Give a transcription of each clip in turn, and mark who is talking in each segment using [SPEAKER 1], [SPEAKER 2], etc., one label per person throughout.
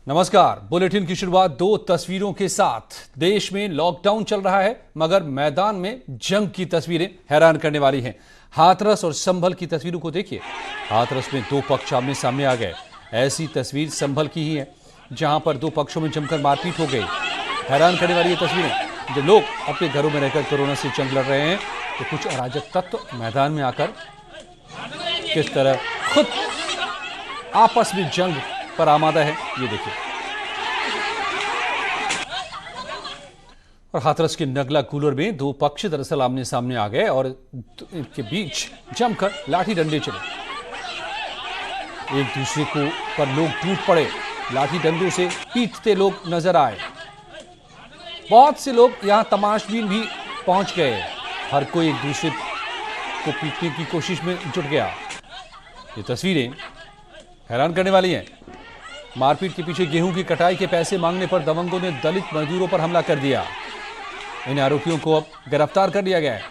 [SPEAKER 1] नमस्कार। बुलेटिन की शुरुआत दो तस्वीरों के साथ। देश में लॉकडाउन चल रहा है मगर मैदान में जंग की तस्वीरें हैरान करने वाली हैं। हाथरस और संभल की तस्वीरों को देखिए। हाथरस में दो पक्ष आमने सामने आ गए। ऐसी तस्वीर संभल की ही है जहां पर दो पक्षों में जमकर मारपीट हो गई। हैरान करने वाली ये तस्वीरें। जब लोग अपने घरों में रहकर कोरोना से जंग लड़ रहे हैं तो कुछ अराजक तत्व मैदान में आकर किस तरह खुद आपस में जंग पर आमादा है, ये देखिए। और हाथरस के नगला कूलर में दो पक्ष दरअसल आमने सामने आ गए और इनके बीच जमकर लाठी डंडे चले। एक दूसरे को पर लोग टूट पड़े। लाठी डंडों से पीटते लोग नजर आए। बहुत से लोग यहां तमाशबीन भी पहुंच गए। हर कोई एक दूसरे को पीटने की कोशिश में जुट गया। ये तस्वीरें हैरान करने वाली हैं। मारपीट के पीछे गेहूं की कटाई के पैसे मांगने पर दबंगों ने दलित मजदूरों पर हमला कर दिया। इन आरोपियों को अब गिरफ्तार कर लिया गया है।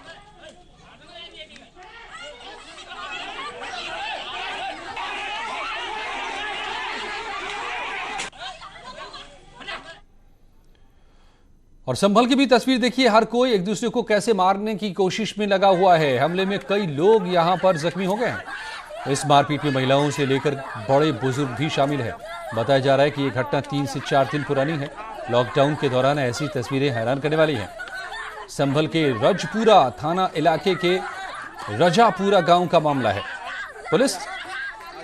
[SPEAKER 1] और संभल की भी तस्वीर देखिए। हर कोई एक दूसरे को कैसे मारने की कोशिश में लगा हुआ है। हमले में कई लोग यहां पर जख्मी हो गए हैं। इस मारपीट में महिलाओं से लेकर बड़े बुजुर्ग भी शामिल है। बताया जा रहा है कि ये घटना 3 से 4 दिन पुरानी है। लॉकडाउन के दौरान ऐसी तस्वीरें हैरान करने वाली हैं। संभल के रजपुरा थाना इलाके के रजापुरा गांव का मामला है। पुलिस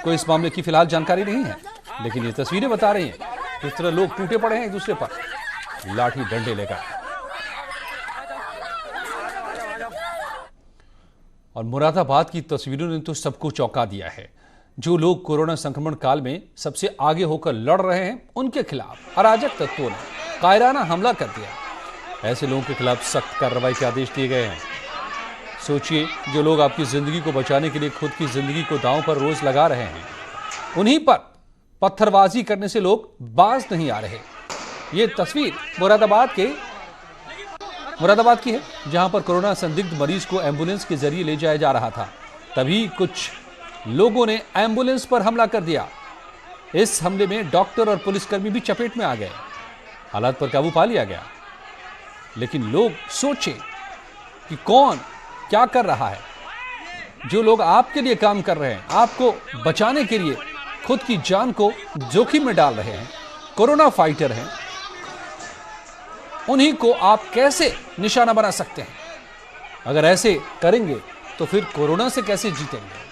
[SPEAKER 1] को इस मामले की फिलहाल जानकारी नहीं है, लेकिन ये तस्वीरें बता रही हैं किस तरह लोग टूटे पड़े हैं एक दूसरे पर लाठी डंडे लेकर। और मुरादाबाद की तस्वीरों ने तो सबको चौंका दिया है। जो लोग कोरोना संक्रमण काल में सबसे आगे होकर लड़ रहे हैं, उनके खिलाफ अराजक तत्वों ने कायराना हमला कर दिया। ऐसे लोगों के खिलाफ सख्त कार्रवाई के आदेश दिए गए हैं। सोचिए, जो लोग आपकी जिंदगी को बचाने के लिए खुद की जिंदगी को दांव पर रोज लगा रहे हैं, उन्हीं पर पत्थरबाजी करने से लोग बाज नहीं आ रहे। ये तस्वीर मुरादाबाद की है, जहां पर कोरोना संदिग्ध मरीज को एम्बुलेंस के जरिए ले जाया जा रहा था। तभी कुछ लोगों ने एम्बुलेंस पर हमला कर दिया। इस हमले में डॉक्टर और पुलिसकर्मी भी चपेट में आ गए। हालात पर काबू पा लिया गया, लेकिन लोग सोचे कि कौन क्या कर रहा है। जो लोग आपके लिए काम कर रहे हैं, आपको बचाने के लिए खुद की जान को जोखिम में डाल रहे हैं, कोरोना फाइटर हैं, उन्हीं को आप कैसे निशाना बना सकते हैं? अगर ऐसे करेंगे तो फिर कोरोना से कैसे जीतेंगे?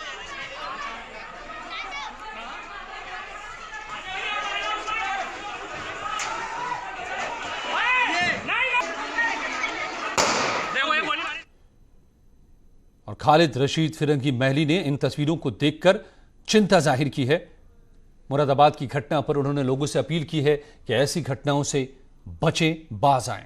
[SPEAKER 1] और खालिद रशीद फिरंगी महली ने इन तस्वीरों को देखकर चिंता जाहिर की है। मुरादाबाद की घटना पर उन्होंने लोगों से अपील की है कि ऐसी घटनाओं से बचें, बाज आएं।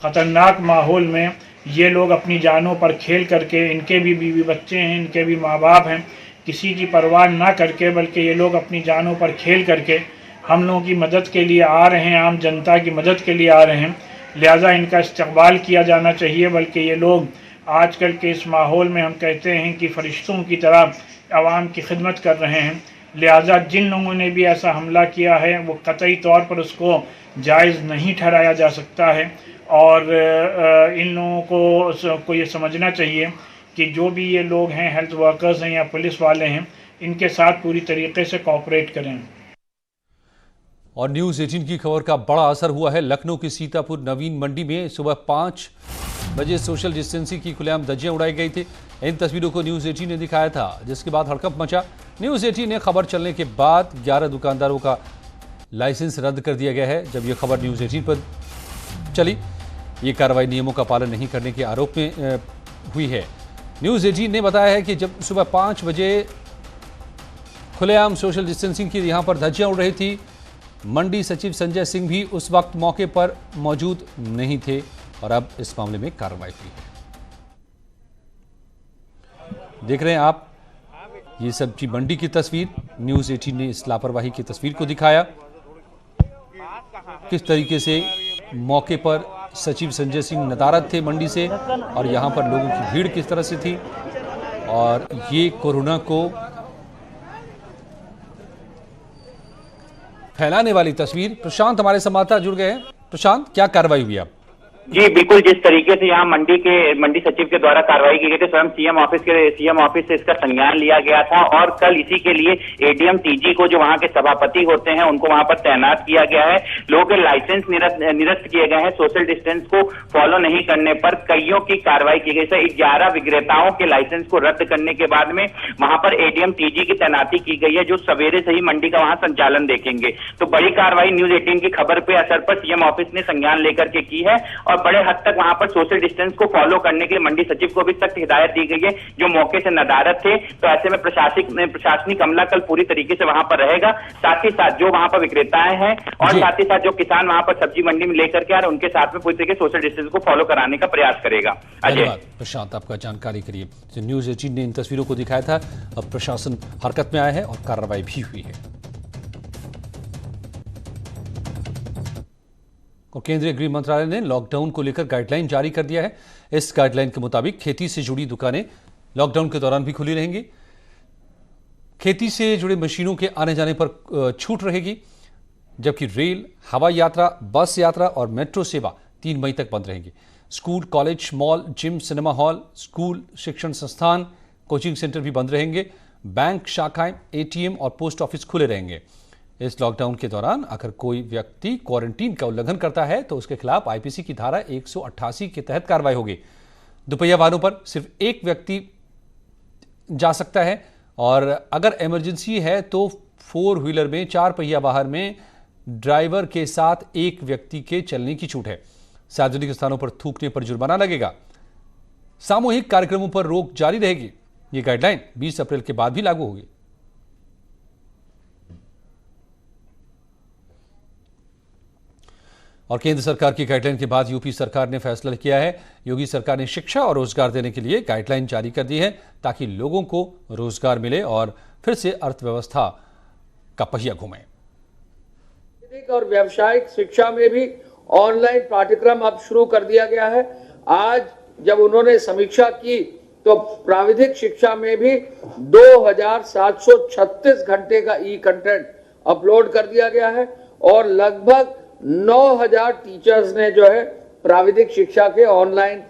[SPEAKER 2] खतरनाक माहौल में ये लोग अपनी जानों पर खेल करके, इनके भी बीवी बच्चे हैं, इनके भी माँ बाप हैं, किसी की परवाह ना करके, बल्कि ये लोग अपनी जानों पर खेल करके हम लोगों की मदद के लिए आ रहे हैं, आम जनता की मदद के लिए आ रहे हैं। लिहाजा इनका इस्तकबाल किया जाना चाहिए। बल्कि ये लोग आजकल के इस माहौल में हम कहते हैं कि फरिश्तों की तरह आवाम की खिदमत कर रहे हैं। लिहाजा जिन लोगों ने भी ऐसा हमला किया है, वो कतई तौर पर उसको जायज़ नहीं ठहराया जा सकता है। और इन लोगों को ये समझना चाहिए कि जो भी ये लोग हैं, हेल्थ वर्कर्स हैं या पुलिस वाले हैं, इनके साथ पूरी तरीके से कोऑपरेट करें।
[SPEAKER 1] और न्यूज़ 18 की खबर का बड़ा असर हुआ है। लखनऊ की सीतापुर नवीन मंडी में सुबह 5 बजे सोशल डिस्टेंसिंग की खुलेआम धज्जियां उड़ाई गई थी। इन तस्वीरों को न्यूज़ 18 ने दिखाया था, जिसके बाद हड़कंप मचा। न्यूज़ 18 ने खबर चलने के बाद 11 दुकानदारों का लाइसेंस रद्द कर दिया गया है। जब यह खबर न्यूज़ 18 पर चली, ये कार्रवाई नियमों का पालन नहीं करने के आरोप में हुई है। न्यूज़ 18 ने बताया है कि जब सुबह 5 बजे खुलेआम सोशल डिस्टेंसिंग की यहाँ पर धज्जियां उड़ रही थी, मंडी सचिव संजय सिंह भी उस वक्त मौके पर मौजूद नहीं थे और अब इस मामले में कार्रवाई हुई है। देख रहे हैं आप ये सब्जी मंडी की तस्वीर। न्यूज़ 18 ने इस लापरवाही की तस्वीर को दिखाया, किस तरीके से मौके पर सचिव संजय सिंह नदारद थे मंडी से और यहाँ पर लोगों की भीड़ किस तरह से थी। और ये कोरोना को फैलाने वाली तस्वीर। प्रशांत हमारे संवाददाता जुड़ गए हैं। प्रशांत, क्या कार्रवाई हुई अब?
[SPEAKER 3] जी बिल्कुल, जिस तरीके से यहाँ मंडी सचिव के द्वारा कार्रवाई की गई थी, स्वयं सीएम ऑफिस से इसका संज्ञान लिया गया था और कल इसी के लिए एडीएम टीजी को, जो वहाँ के सभापति होते हैं, उनको वहाँ पर तैनात किया गया है। लोगों के लाइसेंस निरस्त किए गए हैं। सोशल डिस्टेंस को फॉलो नहीं करने पर कईयों की कार्रवाई की गई। 11 विक्रेताओं के लाइसेंस को रद्द करने के बाद में वहां पर एडीएम टीजी की तैनाती की गई है, जो सवेरे से ही मंडी का वहां संचालन देखेंगे। तो बड़ी कार्रवाई न्यूज 18 की खबर पे असर पर सीएम ऑफिस ने संज्ञान लेकर के की है और बड़े हद तक वहां पर सोशल डिस्टेंस को फॉलो करने के लिए मंडी सचिव को भी सख्त हिदायत दी गई है, जो मौके से नदारद थे। तो ऐसे में प्रशासनिक अमला कल पूरी तरीके से वहां पर रहेगा। साथ ही साथ जो वहां पर विक्रेताएं हैं और साथ ही साथ जो किसान वहां पर सब्जी मंडी में लेकर के आ रहे, उनके साथ में पूरी तरीके से सोशल डिस्टेंस को फॉलो कराने का प्रयास करेगा।
[SPEAKER 1] धन्यवाद प्रशांत, आपका जानकारी के लिए। न्यूज 18 ने इन तस्वीरों को दिखाया था। अब प्रशासन हरकत में आया है और कार्रवाई भी हुई है। और केंद्रीय गृह मंत्रालय ने लॉकडाउन को लेकर गाइडलाइन जारी कर दिया है। इस गाइडलाइन के मुताबिक खेती से जुड़ी दुकानें लॉकडाउन के दौरान भी खुली रहेंगी। खेती से जुड़े मशीनों के आने जाने पर छूट रहेगी, जबकि रेल, हवाई यात्रा, बस यात्रा और मेट्रो सेवा 3 मई तक बंद रहेंगी। School, college, mall, gym, cinema hall, school, शिक्षण संस्थान, कोचिंग सेंटर भी बंद रहेंगे। बैंक शाखाएं, एटीएम और पोस्ट ऑफिस खुले रहेंगे। इस लॉकडाउन के दौरान अगर कोई व्यक्ति क्वारंटीन का उल्लंघन करता है तो उसके खिलाफ आईपीसी की धारा 188 के तहत कार्रवाई होगी। दोपहिया वाहनों पर सिर्फ एक व्यक्ति जा सकता है और अगर इमरजेंसी है तो 4 व्हीलर में, 4 पहिया वाहन में ड्राइवर के साथ एक व्यक्ति के चलने की छूट है। सार्वजनिक स्थानों पर थूकने पर जुर्माना लगेगा। सामूहिक कार्यक्रमों पर रोक जारी रहेगी। यह गाइडलाइन 20 अप्रैल के बाद भी लागू होगी। और केंद्र सरकार की गाइडलाइन के बाद यूपी सरकार ने फैसला किया है। योगी सरकार ने शिक्षा और रोजगार देने के लिए गाइडलाइन जारी कर दी है, ताकि लोगों को रोजगार मिले और फिर से अर्थव्यवस्था का पहिया घूमे।
[SPEAKER 4] और व्यावसायिक शिक्षा में भी ऑनलाइन पाठ्यक्रम अब शुरू कर दिया गया है। आज जब उन्होंने समीक्षा की तो प्राविधिक शिक्षा में भी 2736 घंटे का ई कंटेंट अपलोड कर दिया गया है और लगभग 9000 टीचर्स ने जो है प्राविधिक शिक्षा के ऑनलाइन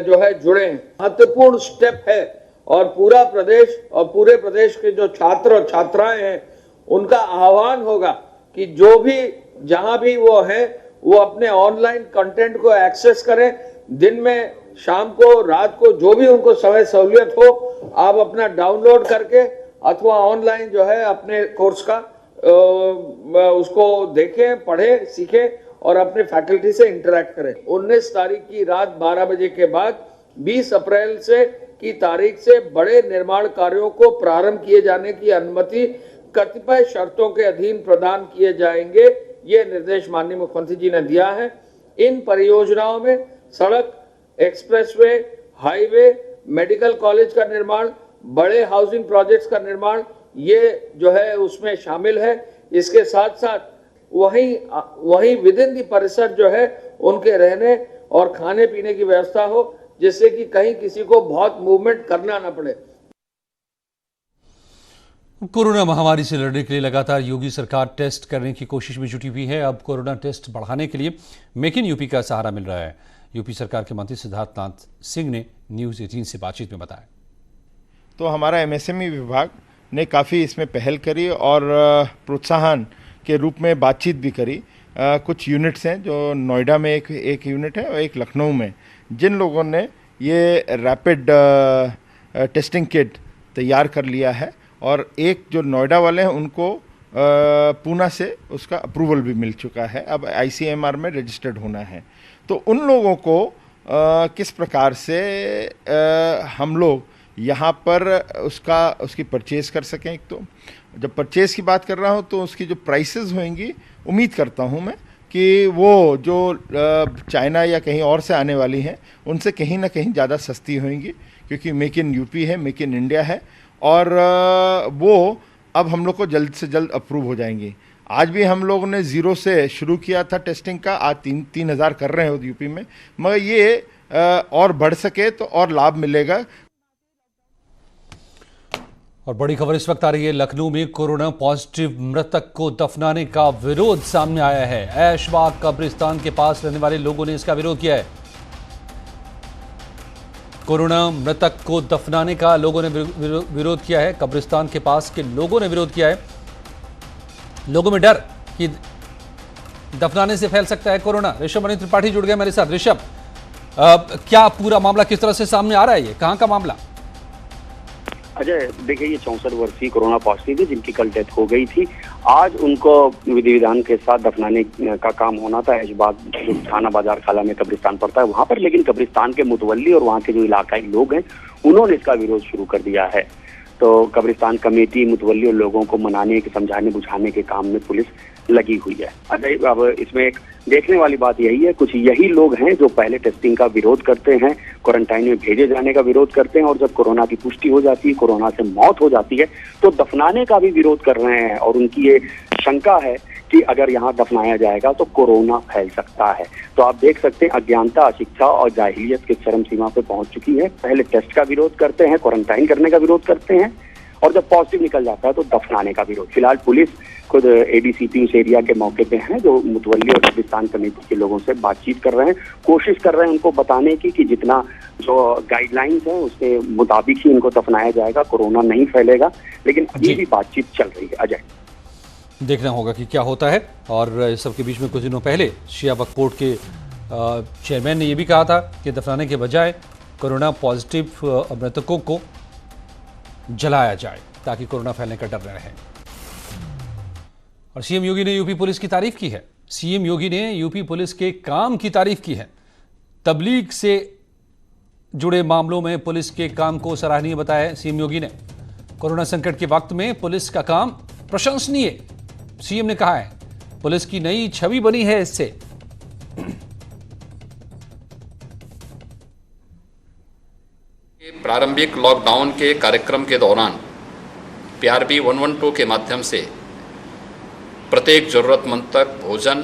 [SPEAKER 4] जो है जुड़े हैं। महत्वपूर्ण स्टेप है और पूरा प्रदेश और पूरे प्रदेश के जो छात्र और छात्राएं हैं, उनका आह्वान होगा कि जो भी जहां भी वो हैं, वो अपने ऑनलाइन कंटेंट को एक्सेस करें। दिन में, शाम को, रात को, जो भी उनको समय सहूलियत हो, आप अपना डाउनलोड करके अथवा ऑनलाइन जो है अपने कोर्स का उसको देखें, पढ़ें, सीखें और अपने फैकल्टी से इंटरेक्ट करें। 19 तारीख की रात 12 बजे के बाद 20 अप्रैल की तारीख से बड़े निर्माण कार्यों को प्रारंभ किए जाने की अनुमति कतिपय शर्तों के अधीन प्रदान किए जाएंगे। ये निर्देश माननीय मुख्यमंत्री जी ने दिया है। इन परियोजनाओं में सड़क, एक्सप्रेसवे, हाईवे, मेडिकल कॉलेज का निर्माण, बड़े हाउसिंग प्रोजेक्ट्स का निर्माण, ये जो है उसमें शामिल है। इसके साथ साथ वहीं विद इन दी परिसर जो है उनके रहने और खाने पीने की व्यवस्था हो, जिससे कि कहीं किसी को बहुत मूवमेंट करना ना पड़े।
[SPEAKER 1] कोरोना महामारी से लड़ने के लिए लगातार योगी सरकार टेस्ट करने की कोशिश में जुटी हुई है। अब कोरोना टेस्ट बढ़ाने के लिए मेक इन यूपी का सहारा मिल रहा है। यूपी सरकार के मंत्री सिद्धार्थनाथ सिंह ने न्यूज 18 से बातचीत में बताया।
[SPEAKER 5] तो हमारा एमएसएमई विभाग ने काफ़ी इसमें पहल करी और प्रोत्साहन के रूप में बातचीत भी करी। कुछ यूनिट्स हैं, जो नोएडा में एक यूनिट है और एक लखनऊ में, जिन लोगों ने ये रैपिड टेस्टिंग किट तैयार कर लिया है और एक जो नोएडा वाले हैं उनको पूना से उसका अप्रूवल भी मिल चुका है। अब आईसीएमआर में रजिस्टर्ड होना है। तो उन लोगों को किस प्रकार से हम लोग यहाँ पर उसकी परचेज़ कर सकें। एक तो जब परचेज़ की बात कर रहा हूँ तो उसकी जो प्राइसेस होंगी, उम्मीद करता हूँ मैं कि वो जो चाइना या कहीं और से आने वाली हैं उनसे कहीं ना कहीं ज़्यादा सस्ती होंगी, क्योंकि मेक इन यूपी है, मेक इन इंडिया है और वो अब हम लोग को जल्द से जल्द अप्रूव हो जाएंगी। आज भी हम लोगों ने 0 से शुरू किया था टेस्टिंग का, आज 3,000 कर रहे हैं यूपी में, मगर ये और बढ़ सके तो और लाभ मिलेगा।
[SPEAKER 1] और बड़ी खबर इस वक्त आ रही है, लखनऊ में कोरोना पॉजिटिव मृतक को दफनाने का विरोध सामने आया है। ऐशबाग कब्रिस्तान के पास रहने वाले लोगों ने इसका विरोध किया है। कोरोना मृतक को दफनाने का लोगों ने विरोध किया है। कब्रिस्तान के पास के लोगों ने विरोध किया है। लोगों में डर कि दफनाने से फैल सकता है कोरोना। ऋषभ मणि त्रिपाठी जुड़ गए मेरे साथ। ऋषभ, क्या पूरा मामला किस तरह से सामने आ रहा है? ये कहां का मामला?
[SPEAKER 6] अजय, देखिए, ये 64 वर्षीय कोरोना पॉजिटिव है जिनकी कल डेथ हो गई थी। आज उनको विधि विधान के साथ दफनाने का काम होना था। ऐशबाग जो थाना बाजार खाला में कब्रिस्तान पड़ता है वहां पर, लेकिन कब्रिस्तान के मुतवल्ली और वहां के जो इलाकाई लोग हैं उन्होंने इसका विरोध शुरू कर दिया है। तो कब्रिस्तान कमेटी मुतवल्ली और लोगों को मनाने के, समझाने बुझाने के काम में पुलिस लगी हुई है। अजय, अब इसमें एक देखने वाली बात यही है, कुछ यही लोग हैं जो पहले टेस्टिंग का विरोध करते हैं, क्वारंटाइन में भेजे जाने का विरोध करते हैं, और जब कोरोना की पुष्टि हो जाती है, कोरोना से मौत हो जाती है, तो दफनाने का भी विरोध कर रहे हैं। और उनकी ये शंका है कि अगर यहाँ दफनाया जाएगा तो कोरोना फैल सकता है। तो आप देख सकते हैं, अज्ञानता, अशिक्षा और जाहिलियत की चरम सीमा पे पहुंच चुकी है। पहले टेस्ट का विरोध करते हैं, क्वारंटाइन करने का विरोध करते हैं, और जब पॉजिटिव निकल जाता है तो दफनाने का विरोध। फिलहाल पुलिस खुद एडीसीपी उस एरिया के मौके पे हैं, जो मुतवल्ली और कब्रिस्तान कमेटी के लोगों से बातचीत कर रहे हैं, कोशिश कर रहे हैं उनको बताने की कि जितना जो गाइडलाइंस है उसके मुताबिक ही इनको दफनाया जाएगा, कोरोना नहीं फैलेगा। लेकिन अभी भी बातचीत चल रही है। अजय,
[SPEAKER 1] देखना होगा कि क्या होता है। और इस सब के बीच में कुछ दिनों पहले शिया वक्फ बोर्ड के चेयरमैन ने यह भी कहा था कि दफनाने के बजाय कोरोना पॉजिटिव मृतकों को जलाया जाए ताकि कोरोना फैलने का डर न रहे। और सीएम योगी ने यूपी पुलिस की तारीफ की है। सीएम योगी ने यूपी पुलिस के काम की तारीफ की है। तबलीग से जुड़े मामलों में पुलिस के काम को सराहनीय बताया है सीएम योगी ने। कोरोना संकट के वक्त में पुलिस का काम प्रशंसनीय, सीएम ने कहा है। पुलिस की नई छवि बनी है इससे।
[SPEAKER 7] प्रारंभिक लॉकडाउन के कार्यक्रम के दौरान PRB 112 के माध्यम से प्रत्येक जरूरतमंद तक भोजन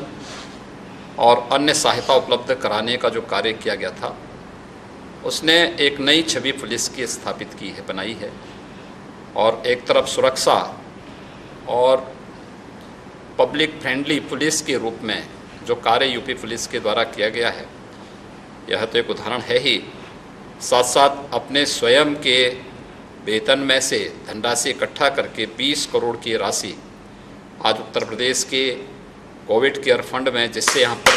[SPEAKER 7] और अन्य सहायता उपलब्ध कराने का जो कार्य किया गया था, उसने एक नई छवि पुलिस की स्थापित की है, बनाई है। और एक तरफ सुरक्षा और पब्लिक फ्रेंडली पुलिस के रूप में जो कार्य यूपी पुलिस के द्वारा किया गया है, यह तो एक उदाहरण है ही। साथ साथ अपने स्वयं के वेतन में से धनराशि इकट्ठा करके 20 करोड़ की राशि आज उत्तर प्रदेश के कोविड केयर फंड में, जिससे यहाँ पर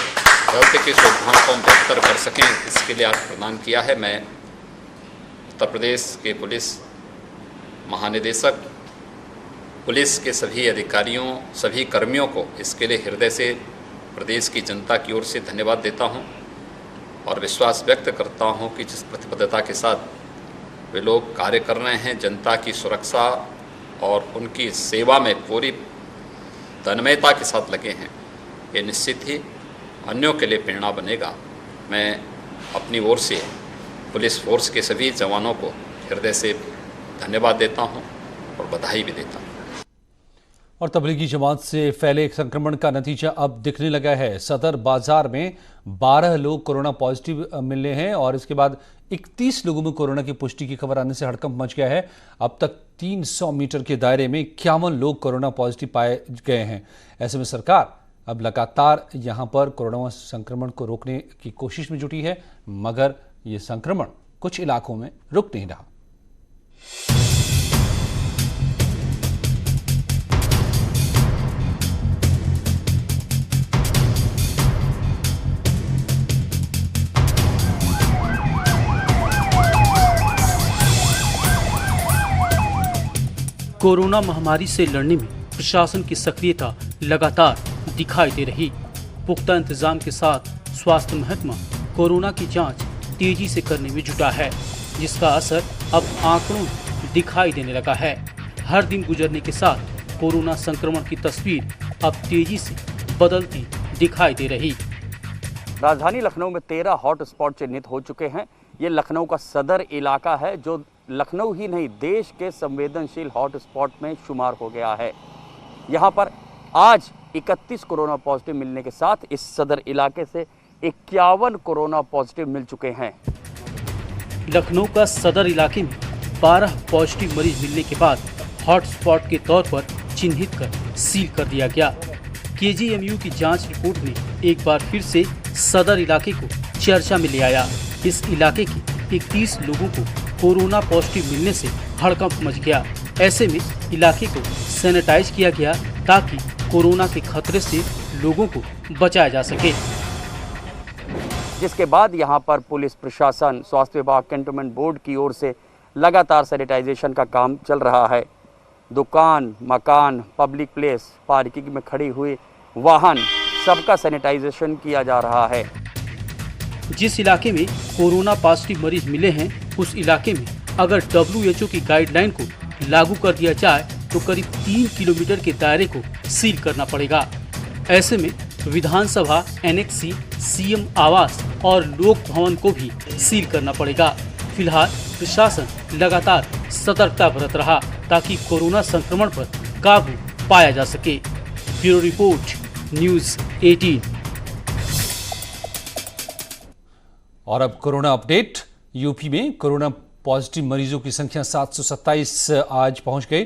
[SPEAKER 7] हेल्थ की सुविधाओं को हम बेहतर कर सकें, इसके लिए आज प्रदान किया है। मैं उत्तर प्रदेश के पुलिस महानिदेशक, पुलिस के सभी अधिकारियों, सभी कर्मियों को इसके लिए हृदय से प्रदेश की जनता की ओर से धन्यवाद देता हूँ और विश्वास व्यक्त करता हूं कि जिस प्रतिबद्धता के साथ वे लोग कार्य कर रहे हैं, जनता की सुरक्षा और उनकी सेवा में पूरी तन्मयता के साथ लगे हैं, ये निश्चित ही अन्यों के लिए प्रेरणा बनेगा। मैं अपनी ओर से पुलिस फोर्स के सभी जवानों को हृदय से धन्यवाद देता हूं और बधाई भी देता हूं।
[SPEAKER 1] और तबलीगी जमात से फैले संक्रमण का नतीजा अब दिखने लगा है। सदर बाजार में 12 लोग कोरोना पॉजिटिव मिले हैं और इसके बाद 31 लोगों में कोरोना की पुष्टि की खबर आने से हड़कंप मच गया है। अब तक 300 मीटर के दायरे में 51 लोग कोरोना पॉजिटिव पाए गए हैं। ऐसे में सरकार अब लगातार यहां पर कोरोना संक्रमण को रोकने की कोशिश में जुटी है, मगर ये संक्रमण कुछ इलाकों में रुक नहीं रहा।
[SPEAKER 8] कोरोना महामारी से लड़ने में प्रशासन की सक्रियता लगातार दिखाई दे रही। पुख्ता इंतजाम के साथ स्वास्थ्य महकमा कोरोना की जांच तेजी से करने में जुटा है, जिसका असर अब आंकड़ों में दिखाई देने लगा है। हर दिन गुजरने के साथ कोरोना संक्रमण की तस्वीर अब तेजी से बदलती दिखाई दे रही।
[SPEAKER 6] राजधानी लखनऊ में 13 हॉट स्पॉट चिन्हित हो चुके हैं। ये लखनऊ का सदर इलाका है, जो लखनऊ ही नहीं देश के संवेदनशील हॉट स्पॉट में शुमार हो गया है। यहाँ पर आज 31 कोरोना पॉजिटिव मिलने के साथ इस सदर इलाके से 51 कोरोना पॉजिटिव मिल चुके हैं।
[SPEAKER 8] लखनऊ का सदर इलाके में 12 पॉजिटिव मरीज मिलने के बाद हॉटस्पॉट के तौर पर चिन्हित कर सील कर दिया गया। केजीएमयू की जांच रिपोर्ट में एक बार फिर से सदर इलाके को चर्चा में ले आया। इस इलाके के 31 लोगों को कोरोना पॉजिटिव मिलने से हड़कंप मच गया। ऐसे में इलाके को सैनिटाइज किया गया ताकि कोरोना के खतरे से लोगों को बचाया जा सके।
[SPEAKER 9] जिसके बाद यहां पर पुलिस प्रशासन, स्वास्थ्य विभाग, कैंटोनमेंट बोर्ड की ओर से लगातार सैनिटाइजेशन का काम चल रहा है। दुकान, मकान, पब्लिक प्लेस, पार्किंग में खड़ी हुई वाहन, सबका सैनिटाइजेशन किया जा रहा है।
[SPEAKER 8] जिस इलाके में कोरोना पॉजिटिव मरीज मिले हैं, उस इलाके में अगर WHO की गाइडलाइन को लागू कर दिया जाए तो करीब 3 किलोमीटर के दायरे को सील करना पड़ेगा। ऐसे में विधानसभा, एनेक्सी, सीएम आवास और लोक भवन को भी सील करना पड़ेगा। फिलहाल प्रशासन लगातार सतर्कता बरत रहा ताकि कोरोना संक्रमण पर काबू पाया जा सके। Bureau report, news 18।
[SPEAKER 1] और अब कोरोना अपडेट। यूपी में कोरोना पॉजिटिव मरीजों की संख्या 727 आज पहुंच गई।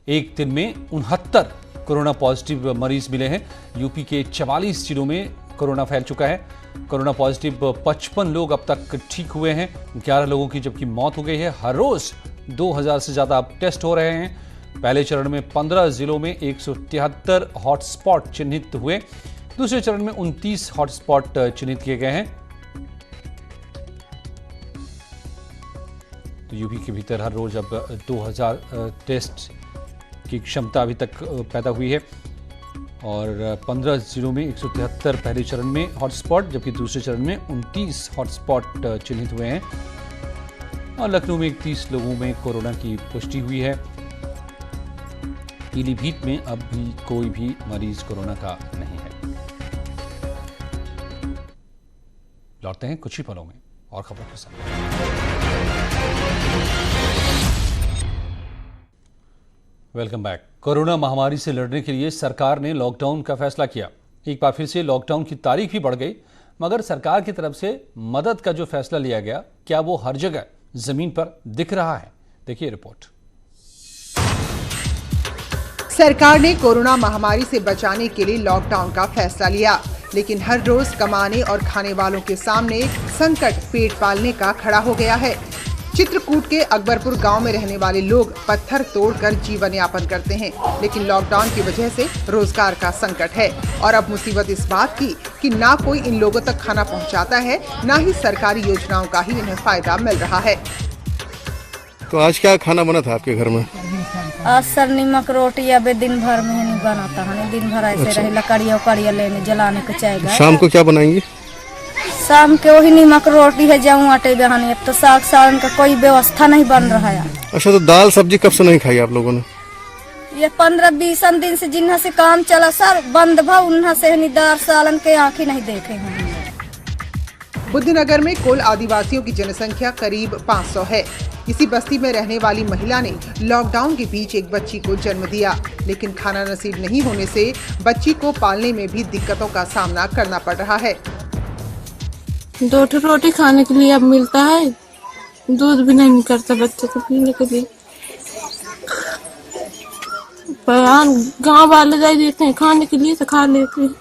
[SPEAKER 1] एक दिन में 69 कोरोना पॉजिटिव मरीज मिले हैं। यूपी के 44 जिलों में कोरोना फैल चुका है। कोरोना पॉजिटिव 55 लोग अब तक ठीक हुए हैं। 11 लोगों की जबकि मौत हो गई है। हर रोज 2000 से ज्यादा अब टेस्ट हो रहे हैं। पहले चरण में 15 जिलों में 173 हॉटस्पॉट चिन्हित हुए। दूसरे चरण में 29 हॉटस्पॉट चिन्हित किए गए हैं। तो यूपी के भीतर हर रोज अब 2000 टेस्ट की क्षमता अभी तक पैदा हुई है और 15 जिलों में 173 पहले चरण में हॉटस्पॉट, जबकि दूसरे चरण में 29 हॉटस्पॉट चिन्हित हुए हैं। और लखनऊ में 31 लोगों में कोरोना की पुष्टि हुई है। पीलीभीत में अब भी कोई भी मरीज कोरोना का नहीं है। लौटते हैं कुछ ही पलों में और खबरों के साथ। Welcome back. कोरोना महामारी से लड़ने के लिए सरकार ने लॉकडाउन का फैसला किया। एक बार फिर से लॉकडाउन की तारीख भी बढ़ गई, मगर सरकार की तरफ से मदद का जो फैसला लिया गया, क्या वो हर जगह जमीन पर दिख रहा है? देखिए रिपोर्ट।
[SPEAKER 10] सरकार ने कोरोना महामारी से बचाने के लिए लॉकडाउन का फैसला लिया, लेकिन हर रोज कमाने और खाने वालों के सामने संकट पेट पालने का खड़ा हो गया है। चित्रकूट के अकबरपुर गांव में रहने वाले लोग पत्थर तोड़कर जीवन यापन करते हैं, लेकिन लॉकडाउन की वजह से रोजगार का संकट है। और अब मुसीबत इस बात की कि ना कोई इन लोगों तक खाना पहुंचाता है, ना ही सरकारी योजनाओं का ही इन्हें फायदा मिल रहा है।
[SPEAKER 11] तो आज क्या खाना बना था आपके घर में?
[SPEAKER 12] आज सर नमक रोटी अब दिन भर में नहीं बनाता है, दिन भर ऐसे रहे लकड़िया लेने जलाने को चाहिए।
[SPEAKER 11] शाम को क्या बनाएंगे?
[SPEAKER 12] शाम के वही नमक रोटी है, जाऊँ आटे बहाने। अब तो साग सालन का कोई व्यवस्था नहीं बन रहा है।
[SPEAKER 11] अच्छा, तो दाल सब्जी कब से नहीं खाई आप लोगों ने?
[SPEAKER 12] ये 15-20 दिन से जिन्हा से काम चला सर बंद भा, उन्हा से दाल सालन के आँखें नहीं देखे हैं।
[SPEAKER 10] बुद्धनगर में कुल आदिवासियों की जनसंख्या करीब 500 है। इसी बस्ती में रहने वाली महिला ने लॉकडाउन के बीच एक बच्ची को जन्म दिया, लेकिन खाना नसीब नहीं होने से बच्ची को पालने में भी दिक्कतों का सामना करना पड़ रहा है।
[SPEAKER 13] 2 रोटी खाने के लिए अब मिलता है, दूध भी नहीं निकलता बच्चे को पीने के लिए। गाँव वाले जाए देते हैं खाने के लिए तो खा लेते हैं।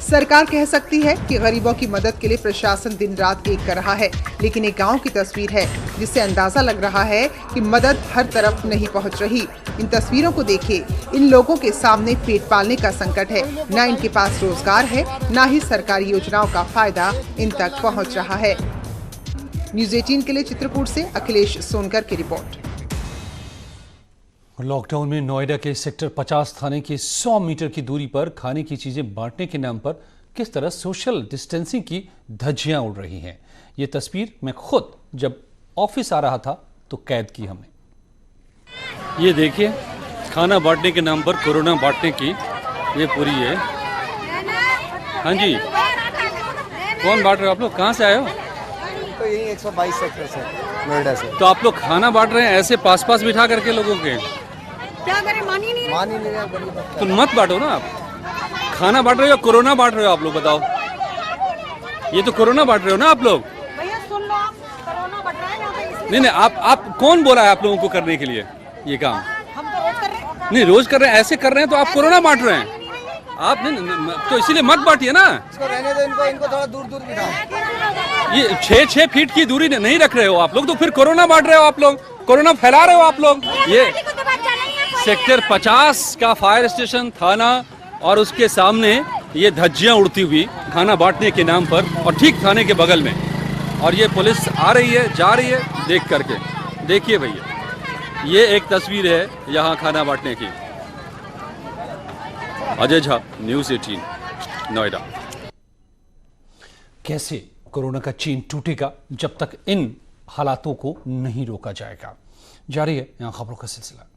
[SPEAKER 10] सरकार कह सकती है कि गरीबों की मदद के लिए प्रशासन दिन रात एक कर रहा है, लेकिन एक गांव की तस्वीर है जिससे अंदाजा लग रहा है कि मदद हर तरफ नहीं पहुंच रही। इन तस्वीरों को देखिए, इन लोगों के सामने पेट पालने का संकट है। न इनके पास रोजगार है, न ही सरकारी योजनाओं का फायदा इन तक पहुंच रहा है। न्यूज़ 18 के लिए चित्रकूट से अखिलेश सोनकर की रिपोर्ट।
[SPEAKER 1] लॉकडाउन में नोएडा के सेक्टर 50 थाने के 100 मीटर की दूरी पर खाने की चीजें बांटने के नाम पर किस तरह सोशल डिस्टेंसिंग की धज्जियां उड़ रही हैं। ये तस्वीर मैं खुद जब ऑफिस आ रहा था तो कैद की हमने।
[SPEAKER 14] ये देखिए, खाना बांटने के नाम पर कोरोना बांटने की ये पूरी है। हाँ जी, कौन बांट रहे हो आप लोग? कहाँ से आए हो?
[SPEAKER 11] तो यही 122 सेक्टर से, नोएडा से।
[SPEAKER 14] तो आप लोग खाना बांट रहे हैं ऐसे पास पास बिठा करके लोगों के?
[SPEAKER 12] क्या करें, मान ही नहीं
[SPEAKER 11] रहे।
[SPEAKER 14] तो मत बांटो ना। आप खाना बांट रहे हो या कोरोना बांट रहे हो? आप लोग बताओ। ये तो कोरोना बांट रहे हो ना आप लोग।
[SPEAKER 12] भैया सुन लो, आप कोरोना बढ़ रहा है।
[SPEAKER 14] नहीं, आप कौन बोला है आप लोगों को करने के लिए ये काम?
[SPEAKER 12] हम
[SPEAKER 14] नहीं रोज कर रहे हैं, ऐसे कर रहे हैं तो आप कोरोना बांट रहे हैं। आप नहीं तो इसीलिए मत बांटिए ना।
[SPEAKER 11] इसको रहने दो, इनको थोड़ा दूर दूर बिठाओ।
[SPEAKER 14] ये 6 फीट की दूरी नहीं रख रहे हो आप लोग, तो फिर कोरोना बांट रहे हो आप लोग, कोरोना फैला रहे हो आप लोग। ये सेक्टर 50 का फायर स्टेशन थाना और उसके सामने ये धज्जियां उड़ती हुई खाना बांटने के नाम पर, और ठीक थाने के बगल में, और ये पुलिस आ रही है जा रही है देख करके। देखिए भैया, ये एक तस्वीर है यहाँ खाना बांटने की। अजय झा, न्यूज़ 18, नोएडा।
[SPEAKER 1] कैसे कोरोना का चेन टूटेगा जब तक इन हालातों को नहीं रोका जाएगा। जारी है यहाँ खबरों का सिलसिला।